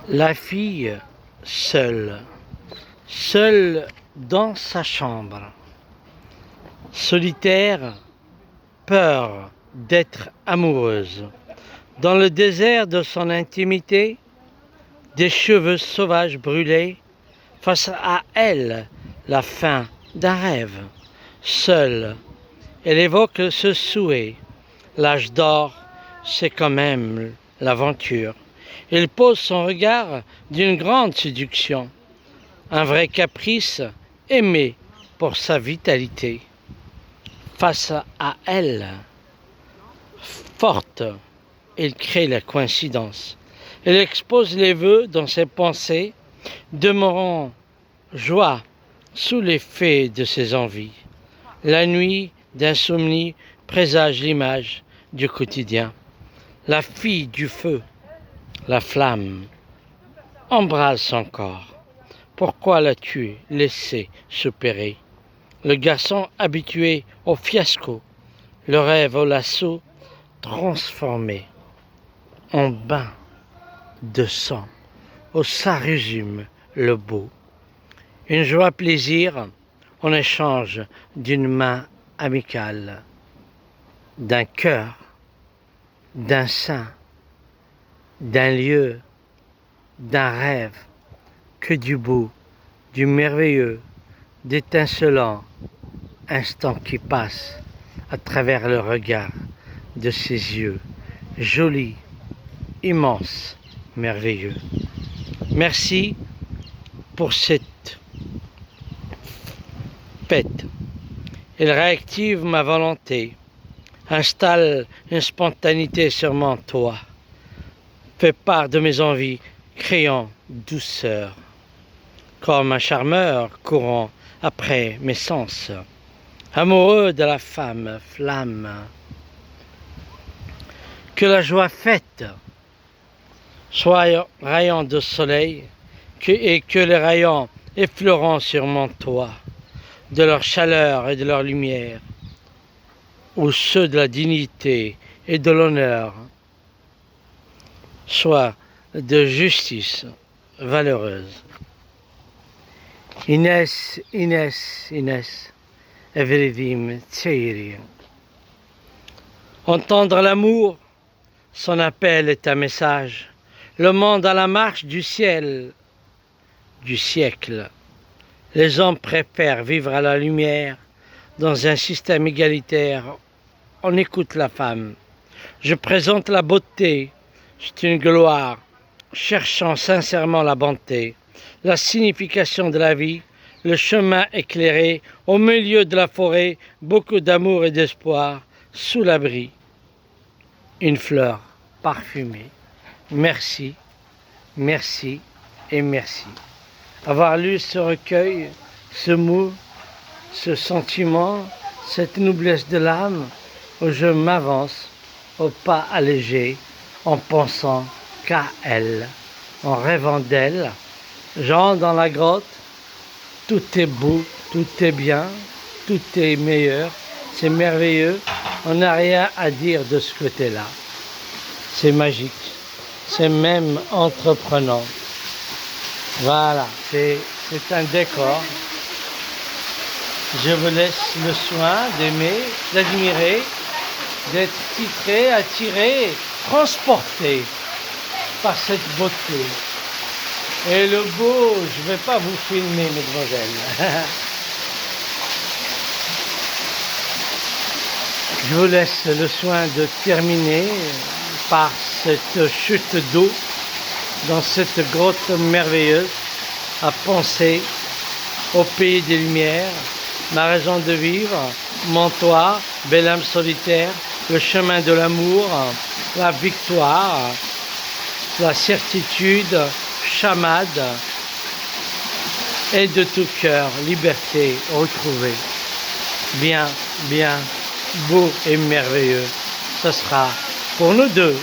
La fille seule, seule dans sa chambre, solitaire, peur d'être amoureuse. Dans le désert de son intimité, des cheveux sauvages brûlés, face à elle, la fin d'un rêve. Seule, elle évoque ce souhait. L'âge d'or, c'est quand même l'aventure. Il pose son regard d'une grande séduction, un vrai caprice aimé pour sa vitalité. Face à elle, forte, il crée la coïncidence. Il expose les vœux dans ses pensées, demeurant joie sous l'effet de ses envies. La nuit d'insomnie présage l'image du quotidien. La fille du feu, la flamme, embrase son corps. Pourquoi l'as-tu laissé se périr? Le garçon habitué au fiasco, le rêve au lasso, transformé en bain de sang, où ça résume le beau. Une joie plaisir en échange d'une main amicale, d'un cœur, d'un sein, d'un lieu, d'un rêve, que du beau, du merveilleux, d'étincelant instant qui passe à travers le regard de ses yeux, jolis, immenses, merveilleux. Merci pour cette fête. Elle réactive ma volonté, installe une spontanéité sur mon toit, fait part de mes envies, créant douceur, comme un charmeur courant après mes sens, amoureux de la femme, flamme. Que la joie faite soit rayon de soleil et que les rayons effleurant sur mon toit, de leur chaleur et de leur lumière, ou ceux de la dignité et de l'honneur, soient de justice valeureuse. Inès, Inès, Inès, Evredim Tseiri. Entendre l'amour, son appel est un message. Le monde à la marche du ciel, du siècle. Les hommes préfèrent vivre à la lumière dans un système égalitaire. On écoute la femme. Je présente la beauté, c'est une gloire, cherchant sincèrement la bonté, la signification de la vie, le chemin éclairé, au milieu de la forêt, beaucoup d'amour et d'espoir, sous l'abri, une fleur parfumée. Merci, merci et merci. Avoir lu ce recueil, ce mot, ce sentiment, cette noblesse de l'âme, où je m'avance au pas allégé, en pensant qu'à elle, en rêvant d'elle. J'entre dans la grotte, tout est beau, tout est bien, tout est meilleur, c'est merveilleux, on n'a rien à dire de ce côté-là. C'est magique, c'est même entreprenant. Voilà, c'est un décor. Je vous laisse le soin d'aimer, d'admirer, d'être titré, attiré, transporté par cette beauté. Et le beau, je ne vais pas vous filmer, mesdemoiselles. Je vous laisse le soin de terminer par cette chute d'eau dans cette grotte merveilleuse, à penser au pays des Lumières, ma raison de vivre, mon toit, belle âme solitaire, le chemin de l'amour, la victoire, la certitude, chamade, et de tout cœur, liberté retrouvée. Bien, bien, beau et merveilleux. Ce sera pour nous deux.